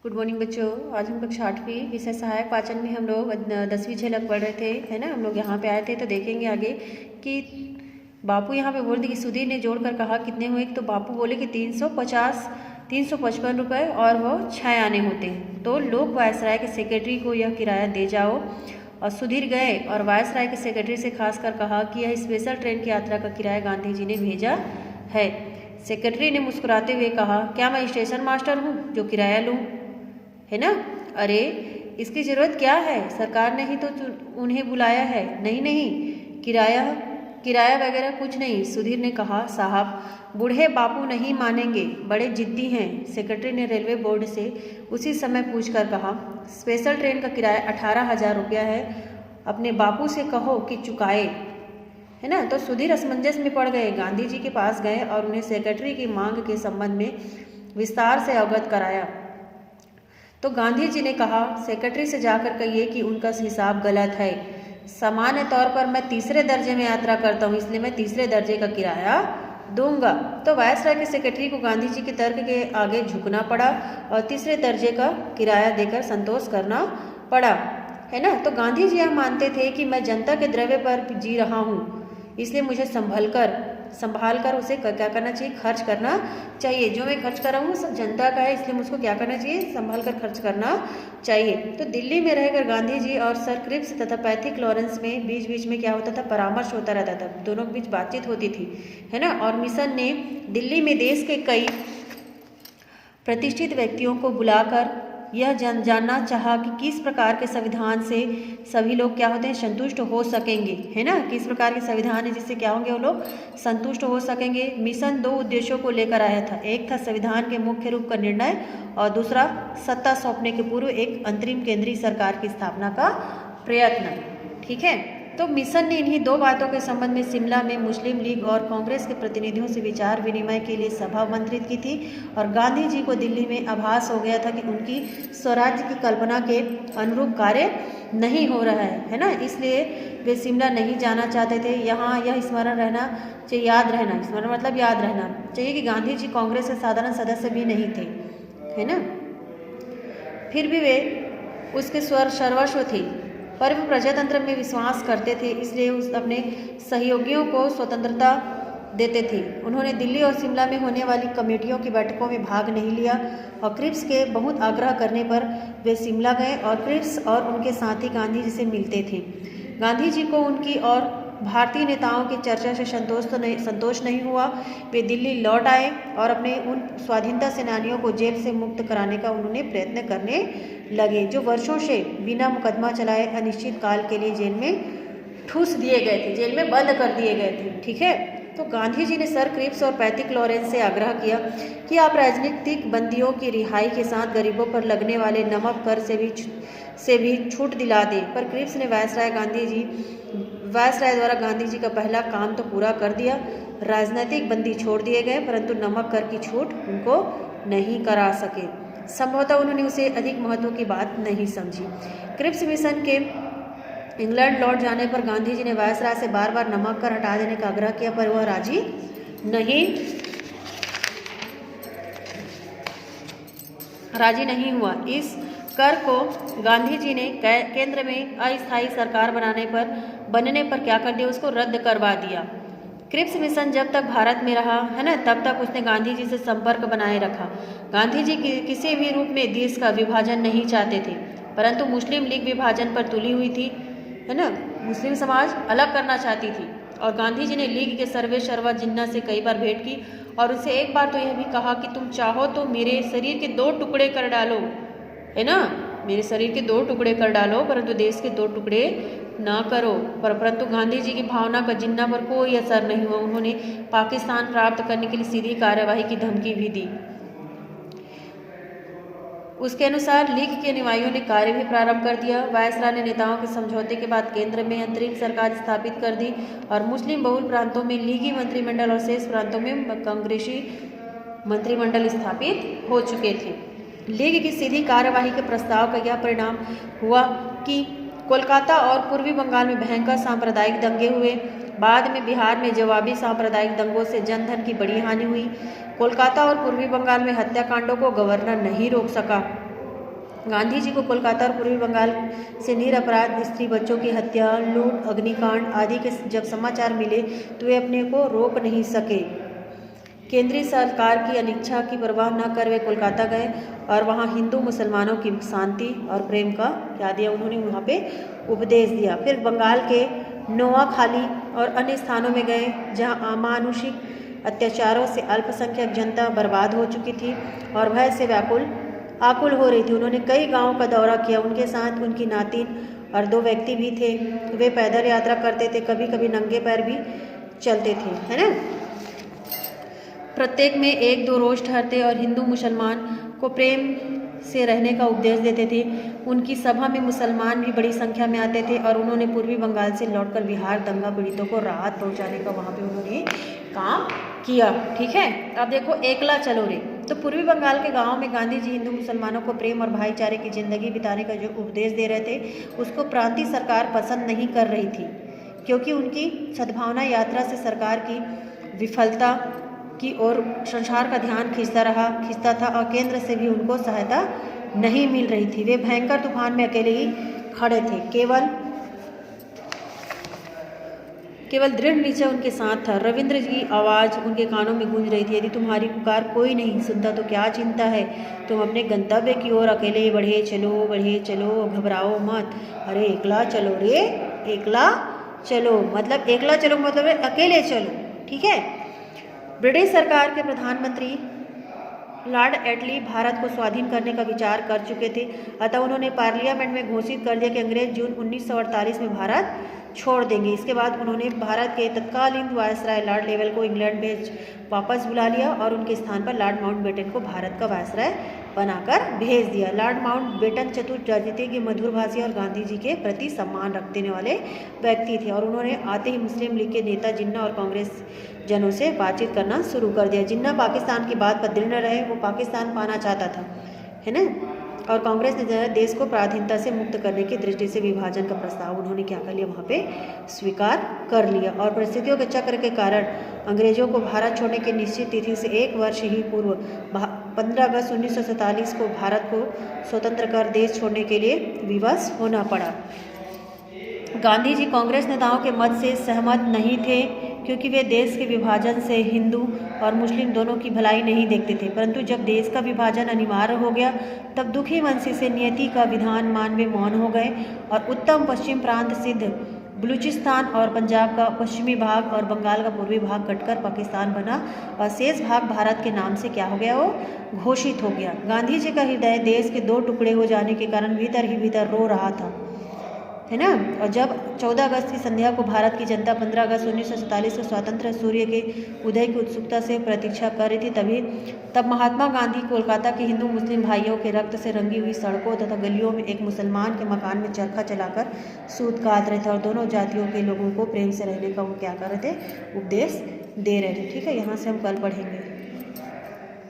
Good morning बच्चों। आज हम कक्षा 8वीं विषय सहायक वाचन में हम लोग 10वीं झलक पढ़ रहे थे, है ना। हम लोग यहाँ पे आए थे तो देखेंगे आगे कि बापू यहाँ पे बोल दिए कि सुधीर ने जोड़कर कहा कितने हुए। तो बापू बोले कि 355 रुपये और वो 6 आने होते हैं। तो लोक वायसराय के सेक्रेटरी को यह किराया दे जाओ। और सुधीर गए और वायसराय के सेक्रेटरी से खासकर कहा कि यह स्पेशल ट्रेन की यात्रा का किराया गांधी जी ने भेजा है। सेक्रेटरी ने मुस्कुराते हुए कहा, क्या मैं स्टेशन मास्टर हूँ जो किराया लूँ, है ना। अरे इसकी ज़रूरत क्या है, सरकार ने ही तो उन्हें बुलाया है। नहीं नहीं, किराया वगैरह कुछ नहीं। सुधीर ने कहा, साहब बूढ़े बापू नहीं मानेंगे, बड़े जिद्दी हैं। सेक्रेटरी ने रेलवे बोर्ड से उसी समय पूछकर कहा, स्पेशल ट्रेन का किराया 18,000 रुपया है, अपने बापू से कहो कि चुकाए, है ना। तो सुधीर असमंजस में पड़ गए। गांधी जी के पास गए और उन्हें सेक्रेटरी की मांग के संबंध में विस्तार से अवगत कराया। तो गांधी जी ने कहा, सेक्रेटरी से जाकर कहिए कि उनका हिसाब गलत है। सामान्य तौर पर मैं तीसरे दर्जे में यात्रा करता हूँ, इसलिए मैं तीसरे दर्जे का किराया दूंगा। तो वायसराय के सेक्रेटरी को गांधी जी के तर्क के आगे झुकना पड़ा और तीसरे दर्जे का किराया देकर संतोष करना पड़ा, है ना। तो गांधी जी यह मानते थे कि मैं जनता के द्रव्य पर जी रहा हूँ, इसलिए मुझे संभाल कर उसे क्या करना चाहिए, खर्च करना चाहिए। जो मैं खर्च कर रहा हूँ सब जनता का है, इसलिए मुझको क्या करना चाहिए, संभाल कर खर्च करना चाहिए। तो दिल्ली में रहकर गांधी जी और सर क्रिप्स तथा पैथिक लॉरेंस में बीच बीच में क्या होता था, परामर्श होता रहता था, दोनों के बीच बातचीत होती थी, है ना। और मिशन ने दिल्ली में देश के कई प्रतिष्ठित व्यक्तियों को बुलाकर यह जानना चाहा कि किस प्रकार के संविधान से सभी लोग क्या होते हैं, संतुष्ट हो सकेंगे, है ना। किस प्रकार के संविधान है जिससे क्या होंगे, वो लोग संतुष्ट हो सकेंगे। मिशन 2 उद्देश्यों को लेकर आया था। एक था संविधान के मुख्य रूप का निर्णय और दूसरा सत्ता सौंपने के पूर्व एक अंतरिम केंद्रीय सरकार की स्थापना का प्रयत्न, ठीक है। तो मिशन ने इन्हीं 2 बातों के संबंध में शिमला में मुस्लिम लीग और कांग्रेस के प्रतिनिधियों से विचार विनिमय के लिए सभा आमंत्रित की थी। और गांधी जी को दिल्ली में आभास हो गया था कि उनकी स्वराज्य की कल्पना के अनुरूप कार्य नहीं हो रहा है ना। इसलिए वे शिमला नहीं जाना चाहते थे। यहाँ यह स्मरण रहना चाहिए, याद रहना, स्मरण मतलब याद रहना चाहिए कि गांधी जी कांग्रेस के साधारण सदस्य भी नहीं थे, है ना। फिर भी वे उसके सर्वस्व थे, पर वे प्रजातंत्र में विश्वास करते थे, इसलिए उस अपने सहयोगियों को स्वतंत्रता देते थे। उन्होंने दिल्ली और शिमला में होने वाली कमेटियों की बैठकों में भाग नहीं लिया और क्रिप्स के बहुत आग्रह करने पर वे शिमला गए और क्रिप्स और उनके साथी गांधी जी से मिलते थे। गांधी जी को उनकी और भारतीय नेताओं की चर्चा से संतोष नहीं हुआ। वे दिल्ली लौट आए और अपने उन स्वाधीनता सेनानियों को जेल से मुक्त कराने का उन्होंने प्रयत्न करने लगे, जो वर्षों से बिना मुकदमा चलाए अनिश्चित काल के लिए जेल में ठूस दिए गए थे, जेल में बंद कर दिए गए थे, ठीक है। तो गांधी जी ने सर क्रिप्स और पैथिक लॉरेंस से आग्रह किया कि आप राजनीतिक बंदियों की रिहाई के साथ गरीबों पर लगने वाले नमक कर से भी छूट दिला दें। पर क्रिप्स ने वायसराय द्वारा गांधी जी का पहला काम तो पूरा कर दिया। राजनीतिक बंदी छोड़ दिए गए, परंतु नमक कर की छूट उनको नहीं करा सके। संभवतः उन्होंने उसे अधिक महत्व की बात नहीं समझी। क्रिप्स मिशन के इंग्लैंड लौट जाने पर गांधी जी ने वायसराय से बार बार नमक कर हटा देने का आग्रह किया, पर वह राजी नहीं हुआ। इस कर को गांधी जी ने केंद्र में अस्थायी सरकार बनने पर क्या कर दिया, उसको रद्द करवा दिया। क्रिप्स मिशन जब तक भारत में रहा, है ना, तब तक उसने गांधी जी से संपर्क बनाए रखा। गांधी जी किसी भी रूप में देश का विभाजन नहीं चाहते थे, परंतु मुस्लिम लीग विभाजन पर तुली हुई थी, है ना। मुस्लिम समाज अलग करना चाहती थी और गांधी जी ने लीग के सर्वे सर्वा जिन्ना से कई बार भेंट की और उनसे एक बार तो यह भी कहा कि तुम चाहो तो मेरे शरीर के 2 टुकड़े कर डालो, है ना, मेरे शरीर के 2 टुकड़े कर डालो, परंतु देश के 2 टुकड़े ना करो। परंतु गांधी जी की भावना का जिन्ना पर कोई असर नहीं हुआ। उन्होंने पाकिस्तान प्राप्त करने के लिए सीधी कार्यवाही की धमकी भी दी। उसके अनुसार लीग के अनुयायियों ने कार्य भी प्रारंभ कर दिया। वायसराय ने नेताओं के समझौते के बाद केंद्र में अंतरिम सरकार स्थापित कर दी और मुस्लिम बहुल प्रांतों में लीगी मंत्रिमंडल और शेष प्रांतों में कांग्रेसी मंत्रिमंडल स्थापित हो चुके थे। लीग की सीधी कार्यवाही के प्रस्ताव का यह परिणाम हुआ कि कोलकाता और पूर्वी बंगाल में भयंकर सांप्रदायिक दंगे हुए। बाद में बिहार में जवाबी सांप्रदायिक दंगों से जनधन की बड़ी हानि हुई। कोलकाता और पूर्वी बंगाल में हत्याकांडों को गवर्नर नहीं रोक सका। गांधी जी को कोलकाता और पूर्वी बंगाल से निरपराध स्त्री बच्चों की हत्या, लूट, अग्निकांड आदि के जब समाचार मिले तो वे अपने को रोक नहीं सके। केंद्रीय सरकार की अनिच्छा की परवाह न कर वे कोलकाता गए और वहाँ हिंदू मुसलमानों की शांति और प्रेम का क्या दिया उन्होंने, वहाँ पे उपदेश दिया। फिर बंगाल के नोआखाली और अन्य स्थानों में गए जहाँ अमानुषिक अत्याचारों से अल्पसंख्यक जनता बर्बाद हो चुकी थी और भय से आकुल हो रही थी। उन्होंने कई गांवों का दौरा किया। उनके साथ उनकी नातिन और 2 व्यक्ति भी थे। वे पैदल यात्रा करते थे, कभी कभी नंगे पैर भी चलते थे, है ना। प्रत्येक में 1-2 रोज ठहरते और हिंदू मुसलमान को प्रेम से रहने का उपदेश देते थे। उनकी सभा में मुसलमान भी बड़ी संख्या में आते थे और उन्होंने पूर्वी बंगाल से लौटकर बिहार दंगा पीड़ितों को राहत पहुंचाने का वहाँ पे उन्होंने काम किया। ठीक है, अब देखो एकला चलो रे। तो पूर्वी बंगाल के गाँव में गांधी जी हिंदू मुसलमानों को प्रेम और भाईचारे की जिंदगी बिताने का जो उपदेश दे रहे थे उसको प्रांतीय सरकार पसंद नहीं कर रही थी, क्योंकि उनकी सद्भावना यात्रा से सरकार की विफलता की ओर संसार का ध्यान खींचता था और केंद्र से भी उनको सहायता नहीं मिल रही थी। वे भयंकर तूफान में अकेले ही खड़े थे। केवल दृढ़ निश्चय उनके साथ था। रविंद्र जी की आवाज़ उनके कानों में गूंज रही थी, यदि तुम्हारी पुकार कोई नहीं सुनता तो क्या चिंता है, तुम अपने गंतव्य की ओर अकेले बढ़े चलो, घबराओ मत। अरे एकला चलो रे, एकला चलो मतलब अकेले चलो। ठीक है। ब्रिटिश सरकार के प्रधानमंत्री लॉर्ड एटली भारत को स्वाधीन करने का विचार कर चुके थे, अतः उन्होंने पार्लियामेंट में घोषित कर दिया कि अंग्रेज जून 1948 में भारत छोड़ देंगे। इसके बाद उन्होंने भारत के तत्कालीन वायसराय लॉर्ड लेवल को इंग्लैंड भेज वापस बुला लिया और उनके स्थान पर लॉर्ड माउंटबेटन को भारत का वायसराय बनाकर भेज दिया। लॉर्ड माउंटबेटन चतुर राजनीतिज्ञ, मधुरभाषी और गांधी जी के प्रति सम्मान रखने वाले व्यक्ति थे और उन्होंने आते ही मुस्लिम लीग के नेता जिन्ना और कांग्रेस जनों से बातचीत करना शुरू कर दिया। जिन्ना पाकिस्तान की बात पर दृढ़ रहे, वो पाकिस्तान पाना चाहता था, है ना। और कांग्रेस ने देश को पराधीनता से मुक्त करने की दृष्टि से विभाजन का प्रस्ताव उन्होंने क्या कर लिया, वहाँ पे स्वीकार कर लिया। और परिस्थितियों के चक्र के कारण अंग्रेजों को भारत छोड़ने की निश्चित तिथि से 1 वर्ष ही पूर्व 15 अगस्त 1947 को भारत को स्वतंत्र कर देश छोड़ने के लिए विवश होना पड़ा। गांधी जी कांग्रेस नेताओं के मत से सहमत नहीं थे, क्योंकि वे देश के विभाजन से हिंदू और मुस्लिम दोनों की भलाई नहीं देखते थे। परंतु जब देश का विभाजन अनिवार्य हो गया तब दुखी मन से नियति का विधान मान वे मौन हो गए और उत्तम पश्चिम प्रांत सिद्ध बलूचिस्तान और पंजाब का पश्चिमी भाग और बंगाल का पूर्वी भाग कटकर पाकिस्तान बना और शेष भाग भारत के नाम से क्या हो गया, वो घोषित हो गया। गांधी जी का हृदय देश के 2 टुकड़े हो जाने के कारण भीतर ही भीतर रो रहा था, है ना। और जब 14 अगस्त की संध्या को भारत की जनता 15 अगस्त 1947 को स्वतंत्र सूर्य के उदय की उत्सुकता से प्रतीक्षा कर रही थी, तब महात्मा गांधी कोलकाता के हिंदू मुस्लिम भाइयों के रक्त से रंगी हुई सड़कों तथा गलियों में एक मुसलमान के मकान में चरखा चलाकर सूत काट रहे थे और दोनों जातियों के लोगों को प्रेम से रहने का वो क्या कर रहे थे, उपदेश दे रहे थे। ठीक है, यहाँ से हम कल पढ़ेंगे।